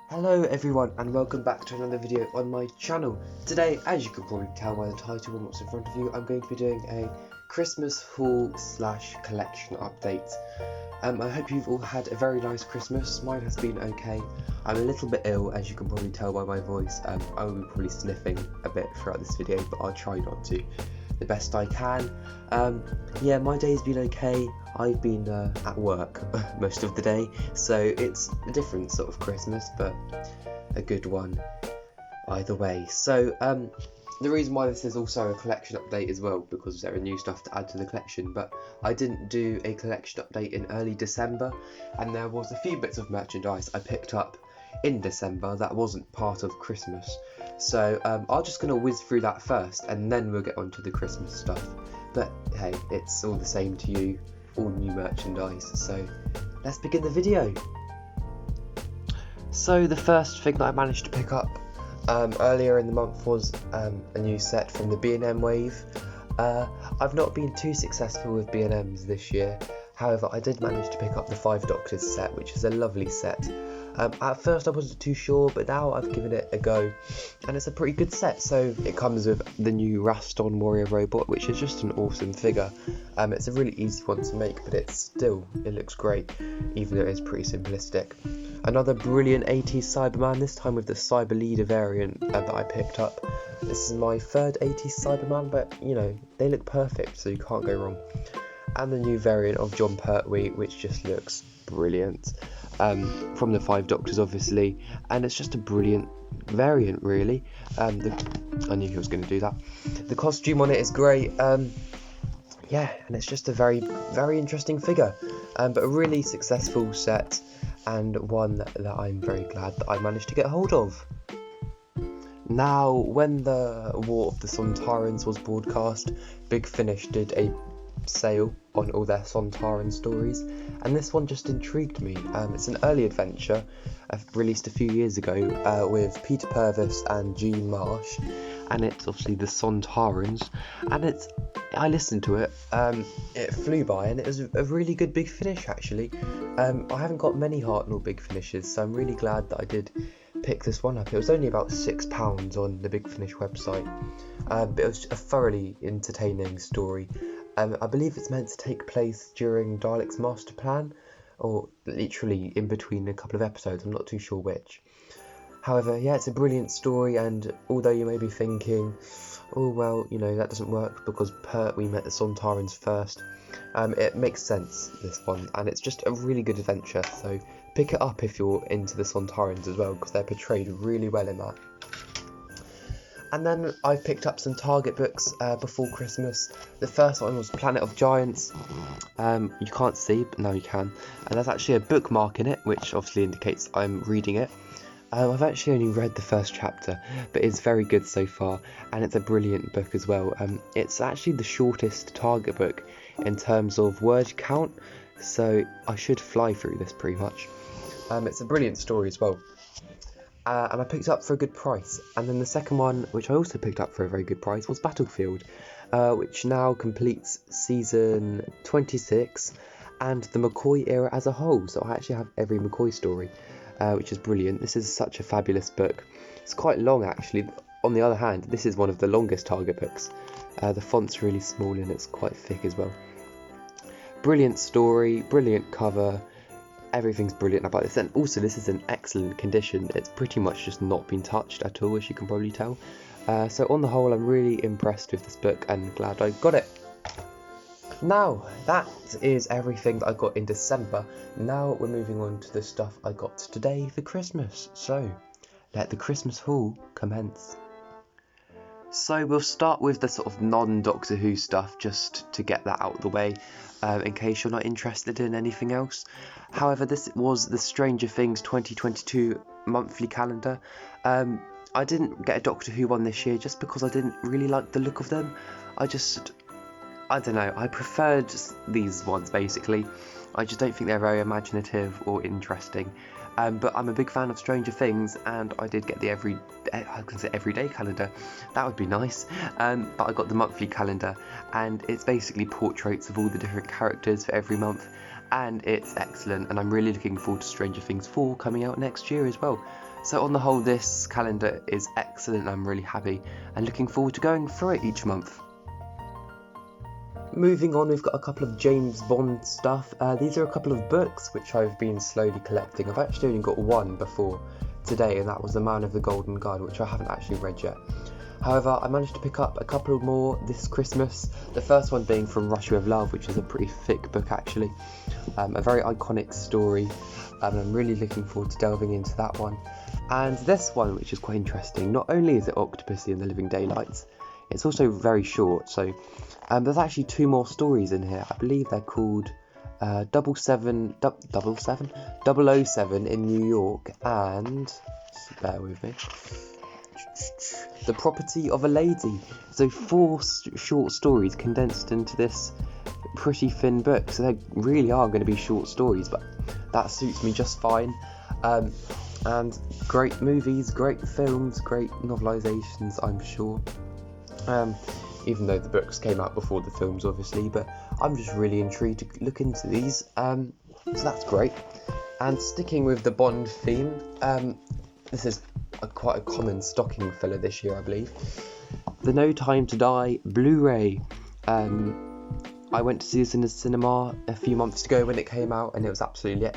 Hello everyone and welcome back to another video on my channel. Today, as you can probably tell by the title and what's in front of you, I'm going to be doing a Christmas haul / collection update. I hope you've all had a very nice Christmas. Mine has been okay. I'm a little bit ill, as you can probably tell by my voice. I will be probably sniffing a bit throughout this video, but I'll try not to the best I can. Yeah, my day's been okay. I've been at work most of the day, so it's a different sort of Christmas, but a good one either way. So the reason why this is also a collection update as well, because there are new stuff to add to the collection, but I didn't do a collection update in early December, and there was a few bits of merchandise I picked up in December that wasn't part of Christmas. So I'm just going to whiz through that first, and then we'll get on to the Christmas stuff. But hey, it's all the same to you, all new merchandise, so let's begin the video. So the first thing that I managed to pick up earlier in the month was a new set from the B&M wave. I've not been too successful with B&Ms this year, however I did manage to pick up the 5 Doctors set, which is a lovely set. At first I wasn't too sure, but now I've given it a go, and it's a pretty good set. So it comes with the new Raston Warrior Robot, which is just an awesome figure. It's a really easy one to make, but it looks great, even though it is pretty simplistic. Another brilliant 80s Cyberman, this time with the Cyber Leader variant that I picked up. This is my third 80s Cyberman, but you know, they look perfect, so you can't go wrong. And the new variant of John Pertwee, which just looks brilliant. From the 5 Doctors obviously, and it's just a brilliant variant really. I knew he was going to do that. The costume on it is great. Yeah, and it's just a very interesting figure, but a really successful set, and one that I'm very glad that I managed to get hold of. Now, when the War of the Centaurans was broadcast, Big Finish did a sale on all their Centauri stories, and this one just intrigued me. It's an early adventure released a few years ago with Peter Purvis and Jean Marsh, and it's obviously the Centaurans, and I listened to it, it flew by, and it was a really good Big Finish actually. I haven't got many Hartnell Big Finishes, so I'm really glad that I did pick this one up. It was only about £6 on the Big Finish website, but it was a thoroughly entertaining story. I believe it's meant to take place during Dalek's master plan, or literally in between a couple of episodes, I'm not too sure which. However, yeah, it's a brilliant story, and although you may be thinking, oh well, you know, that doesn't work because we met the Centaurans first, it makes sense, this one, and it's just a really good adventure, so pick it up if you're into the Centaurans as well, because they're portrayed really well in that. And then I've picked up some Target books before Christmas. The first one was Planet of Giants. You can't see, but now you can. And there's actually a bookmark in it, which obviously indicates I'm reading it. I've actually only read the first chapter, but it's very good so far, and it's a brilliant book as well. It's actually the shortest Target book in terms of word count, so I should fly through this pretty much. It's a brilliant story as well. And I picked it up for a good price. And then the second one, which I also picked up for a very good price, was Battlefield, which now completes season 26 and the McCoy era as a whole. So I actually have every McCoy story, which is brilliant. This is such a fabulous book. It's quite long actually. On the other hand, this is one of the longest Target books. The font's really small and it's quite thick as well. Brilliant story, brilliant cover. Everything's brilliant about this, and also this is in excellent condition. It's pretty much just not been touched at all, as you can probably tell. So on the whole, I'm really impressed with this book and glad I got it. Now, that is everything that I got in December. Now we're moving on to the stuff I got today for Christmas. So, let the Christmas haul commence. So we'll start with the sort of non-Doctor Who stuff, just to get that out of the way, in case you're not interested in anything else. However, this was the Stranger Things 2022 monthly calendar. I didn't get a Doctor Who one this year just because I didn't really like the look of them. I don't know, I preferred these ones basically. I just don't think they're very imaginative or interesting. But I'm a big fan of Stranger Things, and I did get the everyday calendar. That would be nice. But I got the monthly calendar, and it's basically portraits of all the different characters for every month, and it's excellent. And I'm really looking forward to Stranger Things 4 coming out next year as well. So on the whole, this calendar is excellent. I'm really happy and looking forward to going through it each month. Moving on, we've got a couple of James Bond stuff. These are a couple of books which I've been slowly collecting. I've actually only got one before today, and that was The Man of the Golden Gun, which I haven't actually read yet. However, I managed to pick up a couple more this Christmas. The first one being From Russia with Love, which is a pretty thick book actually. A very iconic story, and I'm really looking forward to delving into that one. And this one, which is quite interesting, not only is it Octopussy and the Living Daylights, it's also very short, so there's actually 2 more stories in here. I believe they're called 007 in New York, and, bear with me, The Property of a Lady. So 4 short stories condensed into this pretty thin book, so they really are going to be short stories, but that suits me just fine. And great movies, great films, great novelizations, I'm sure. Even though the books came out before the films, obviously, but I'm just really intrigued to look into these, so that's great. And sticking with the Bond theme, this is quite a common stocking filler this year, I believe. The No Time to Die Blu-ray. I went to see this in the cinema a few months ago when it came out, and it was absolutely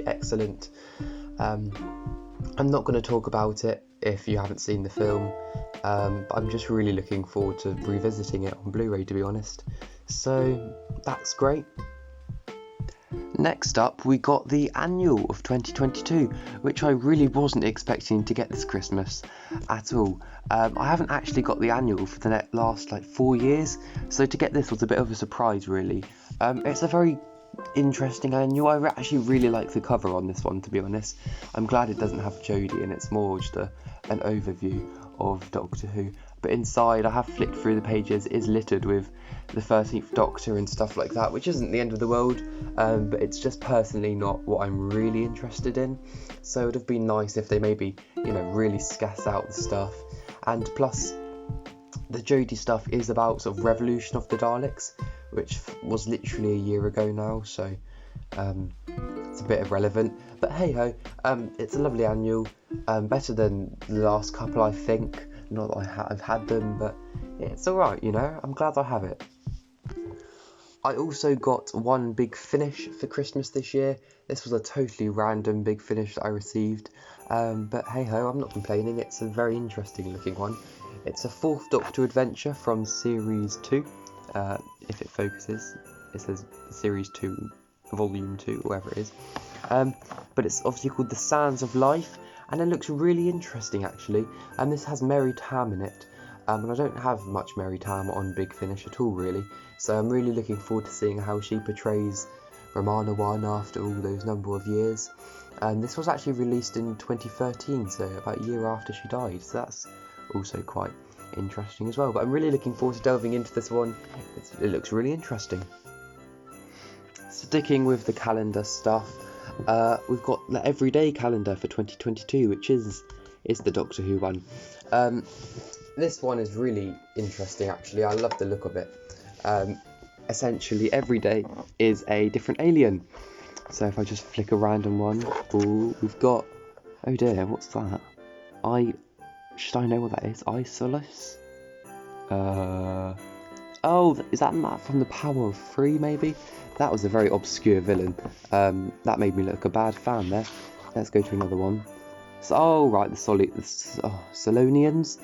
excellent. I'm not going to talk about it if you haven't seen the film, but I'm just really looking forward to revisiting it on Blu-ray, to be honest. So that's great. Next up, we got the annual of 2022, which I really wasn't expecting to get this Christmas at all. I haven't actually got the annual for the last 4 years, so to get this was a bit of a surprise, really. It's a very interesting annual. I actually really like the cover on this one, to be honest. I'm glad it doesn't have Jodie, and it's more just an overview of Doctor Who. But inside, I have flicked through the pages, it is littered with the 13th Doctor and stuff like that, which isn't the end of the world, but it's just personally not what I'm really interested in. So it would have been nice if they maybe, really scass out the stuff. And plus, the Jodie stuff is about sort of Revolution of the Daleks, which was literally a year ago now, so it's a bit irrelevant. But hey ho, it's a lovely annual, better than the last couple, I think. Not that I've had them, but it's alright, I'm glad I have it. I also got one Big Finish for Christmas this year. This was a totally random Big Finish that I received, but hey ho, I'm not complaining. It's a very interesting looking one. It's a 4th Doctor adventure from Series 2. If it focuses, it says Series 2, Volume 2, whatever it is. But it's obviously called The Sands of Life, and it looks really interesting actually. And this has Mary Tam in it, and I don't have much Mary Tam on Big Finish at all, really. So I'm really looking forward to seeing how she portrays Romana 1 after all those number of years. And this was actually released in 2013, so about a year after she died. So that's also quite interesting as well. But I'm really looking forward to delving into this one. It looks really interesting. Sticking with the calendar stuff, we've got the everyday calendar for 2022, which is the Doctor Who one. This one is really interesting actually. I love the look of it. Essentially every day is a different alien. So if I just flick a random one, we've got, oh dear, what's that? Should I know what that is? Isolus? Oh, is that Matt from The Power of Three, maybe? That was a very obscure villain. That made me look a bad fan there. Let's go to another one. So, right, the Solonians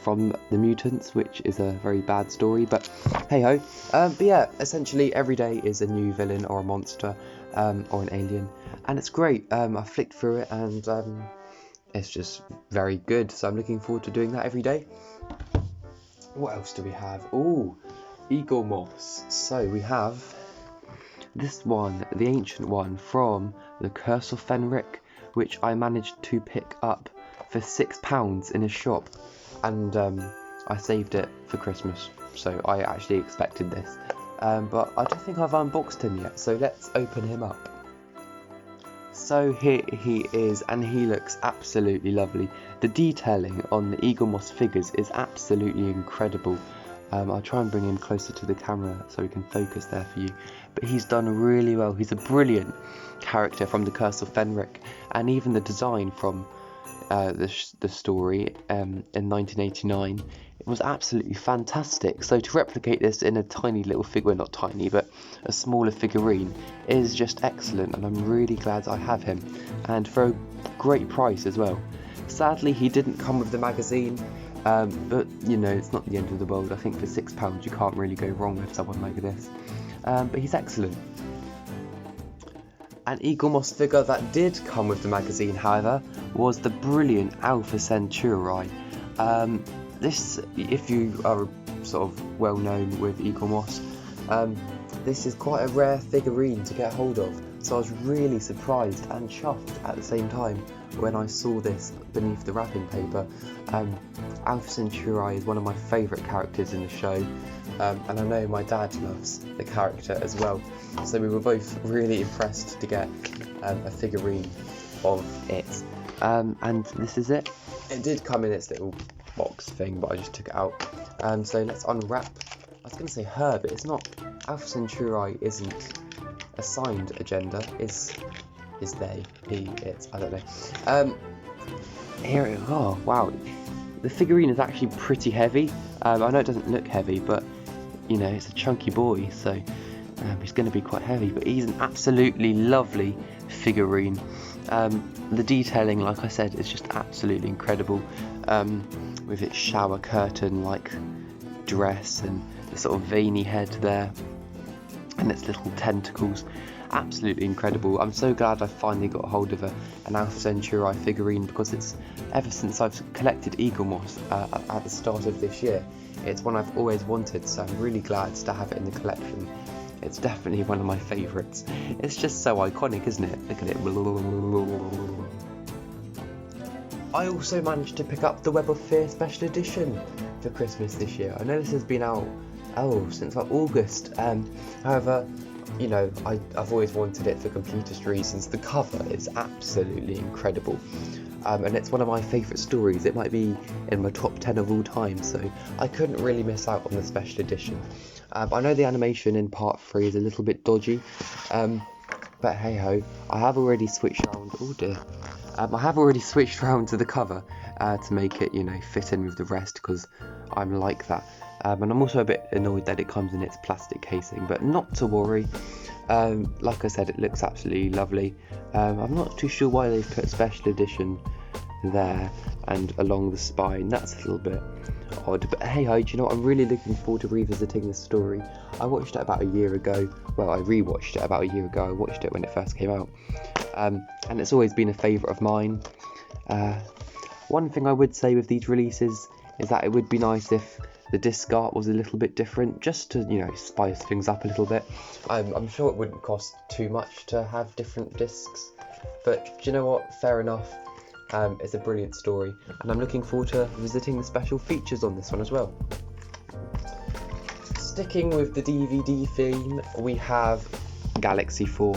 from The Mutants, which is a very bad story, but hey-ho. But yeah, essentially every day is a new villain or a monster, or an alien, and it's great. I flicked through it, and it's just very good, so I'm looking forward to doing that every day. What else do we have? Oh, Eaglemoss. So we have this one, the ancient one from The Curse of Fenric, which I managed to pick up for £6 in a shop, and I saved it for Christmas, so I actually expected this, but I don't think I've unboxed him yet, so let's open him up. So here he is, and he looks absolutely lovely. The detailing on the Eaglemoss figures is absolutely incredible. I'll try and bring him closer to the camera so we can focus there for you. But he's done really well. He's a brilliant character from the Curse of Fenric, and even the design from the story in 1989, it was absolutely fantastic. So to replicate this in a tiny little figure, well, not tiny, but a smaller figurine, is just excellent, and I'm really glad I have him, and for a great price as well. Sadly, he didn't come with the magazine, but you know, it's not the end of the world. I think for £6 you can't really go wrong with someone like this. But he's excellent. An Eaglemoss figure that did come with the magazine, however, was the brilliant Alpha Centauri. This, if you are sort of well known with Eaglemoss, this is quite a rare figurine to get hold of. So I was really surprised and chuffed at the same time when I saw this beneath the wrapping paper. Alpha Centauri is one of my favourite characters in the show, and I know my dad loves the character as well. So we were both really impressed to get a figurine of it. And this is it. It did come in its little box thing, but I just took it out. So let's unwrap. I was going to say her, but it's not. Alpha Centauri isn't assigned a gender. Is they, he, it, I don't know. Here it is. Oh wow, the figurine is actually pretty heavy. I know it doesn't look heavy, but you know, it's a chunky boy, so he's going to be quite heavy, but he's an absolutely lovely figurine. The detailing, like I said, is just absolutely incredible, with its shower curtain like dress and the sort of veiny head there and its little tentacles. Absolutely incredible. I'm so glad I finally got hold of an Alpha Centauri figurine, because it's, ever since I've collected Eaglemoss at the start of this year, it's one I've always wanted, so I'm really glad to have it in the collection. It's definitely one of my favourites. It's just so iconic, isn't it? Look at it. I also managed to pick up the Web of Fear Special Edition for Christmas this year. I know this has been out since like August. However, you know, I've always wanted it for completist reasons. The cover is absolutely incredible. And it's one of my favourite stories. It might be in my top 10 of all time, so I couldn't really miss out on the special edition. I know the animation in part 3 is a little bit dodgy, but hey ho, I have already switched around. Oh dear. I have already switched around to the cover to make it, you know, fit in with the rest, because I'm like that. And I'm also a bit annoyed that it comes in its plastic casing, but not to worry. Like I said, it looks absolutely lovely. I'm not too sure why they've put special edition there and along the spine. That's a little bit odd, but hey ho, do you know what? I'm really looking forward to revisiting this story. I watched it about a year ago. Well, I rewatched it about a year ago. I watched it when it first came out, and it's always been a favourite of mine. One thing I would say with these releases is that it would be nice if the disc art was a little bit different, just to, you know, spice things up a little bit. I'm sure it wouldn't cost too much to have different discs, but do you know what? Fair enough. It's a brilliant story, and I'm looking forward to visiting the special features on this one as well. Sticking with the DVD theme, we have Galaxy 4,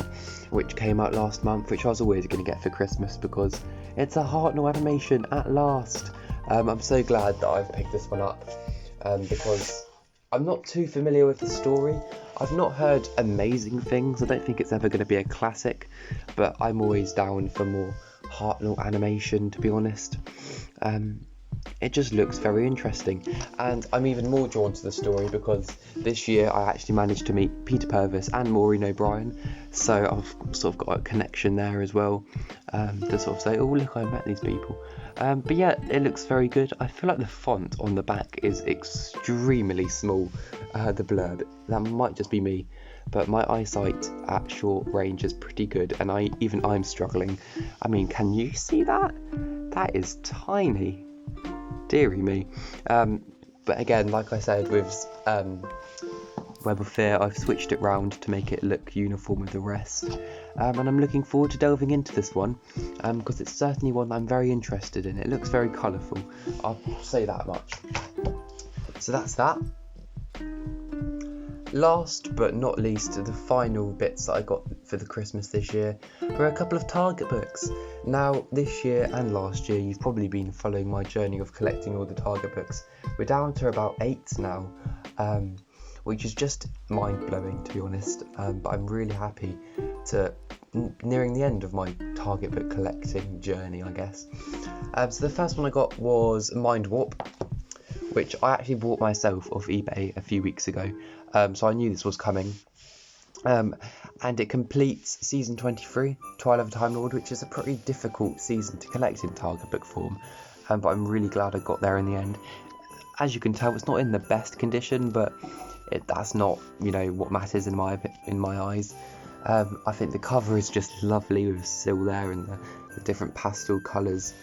which came out last month, which I was always going to get for Christmas because it's a Hartnell animation at last. I'm so glad that I've picked this one up, because I'm not too familiar with the story. I've not heard amazing things. I don't think it's ever going to be a classic, but I'm always down for more Hartnell animation, to be honest. It just looks very interesting, and I'm even more drawn to the story because this year I actually managed to meet Peter Purves and Maureen O'Brien, so I've sort of got a connection there as well, to sort of say, oh look, I met these people. But yeah, it looks very good. I feel like the font on the back is extremely small, the blurb. That might just be me, but my eyesight at short range is pretty good, and I'm struggling. I mean, can you see that? That is tiny. Deary me. But again, like I said, with Web of Fear, I've switched it round to make it look uniform with the rest, and I'm looking forward to delving into this one, because it's certainly one I'm very interested in. It looks very colourful, I'll say that much. So that's that. last but not least, the final bits that I got for the Christmas this year were a couple of Target books. Now, this year and last year, you've probably been following my journey of collecting all the Target books. We're down to about 8 now, which is just mind-blowing, to be honest, but I'm really happy to nearing the end of my Target book collecting journey, I guess. So the first one I got was Mind Warp, which I actually bought myself off eBay a few weeks ago, so I knew this was coming. And it completes Season 23, Twilight of the Time Lord, which is a pretty difficult season to collect in Target book form, but I'm really glad I got there in the end. As you can tell, it's not in the best condition, but that's not, what matters in my eyes. I think the cover is just lovely with Syl there and the different pastel colours,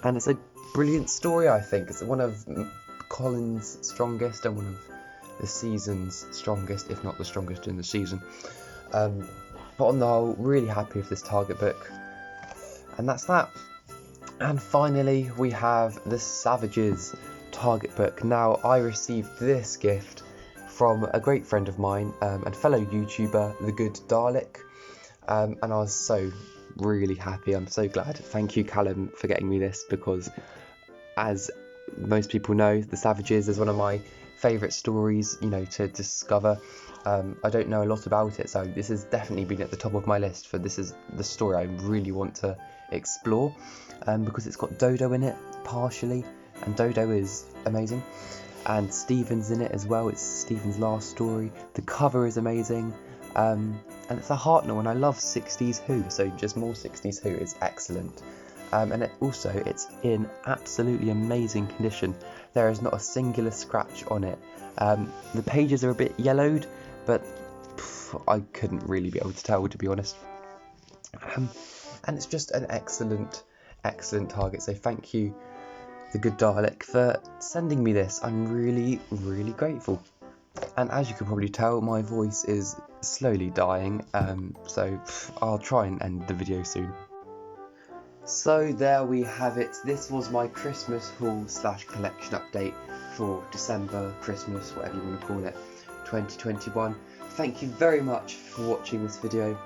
and it's a brilliant story. I think it's one of Colin's strongest and one of the season's strongest, if not the strongest in the season. But on the whole, really happy with this Target book, and that's that. And finally, we have the Savages Target book. Now, I received this gift from a great friend of mine and fellow YouTuber, The Good Dalek, and I was so really happy. I'm so glad. Thank you, Callum, for getting me this, because as most people know, The Savages is one of my favourite stories, to discover. I don't know a lot about it, so this has definitely been at the top of my list, for this is the story I really want to explore, because it's got Dodo in it, partially, and Dodo is amazing. And Stephen's in it as well. It's Stephen's last story. The cover is amazing, and it's a Hartnell, and I love 60s Who, so just more 60s Who is excellent. And it's in absolutely amazing condition. There is not a singular scratch on it. The pages are a bit yellowed, but I couldn't really be able to tell, to be honest. And it's just an excellent Target, so thank you, The Good Dalek, for sending me this. I'm really, really grateful. And as you can probably tell, my voice is slowly dying, so I'll try and end the video soon. So there we have it. This was my Christmas haul / collection update for December, Christmas, whatever you want to call it, 2021. Thank you very much for watching this video.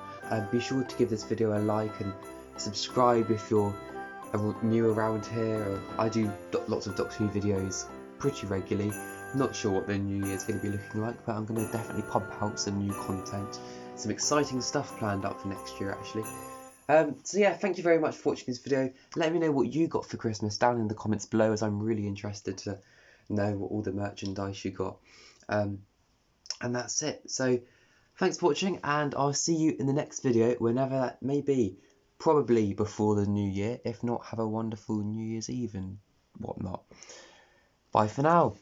Be sure to give this video a like and subscribe if you're new around here. I do lots of Doctor Who videos pretty regularly. Not sure what the new year's going to be looking like, but I'm going to definitely pump out some new content. Some exciting stuff planned up for next year, actually. So yeah, thank you very much for watching this video. Let me know what you got for Christmas down in the comments below, as I'm really interested to know what all the merchandise you got. And that's it. So thanks for watching, and I'll see you in the next video, whenever that may be. Probably before the new year. If not, have a wonderful New Year's Eve and whatnot. Bye for now.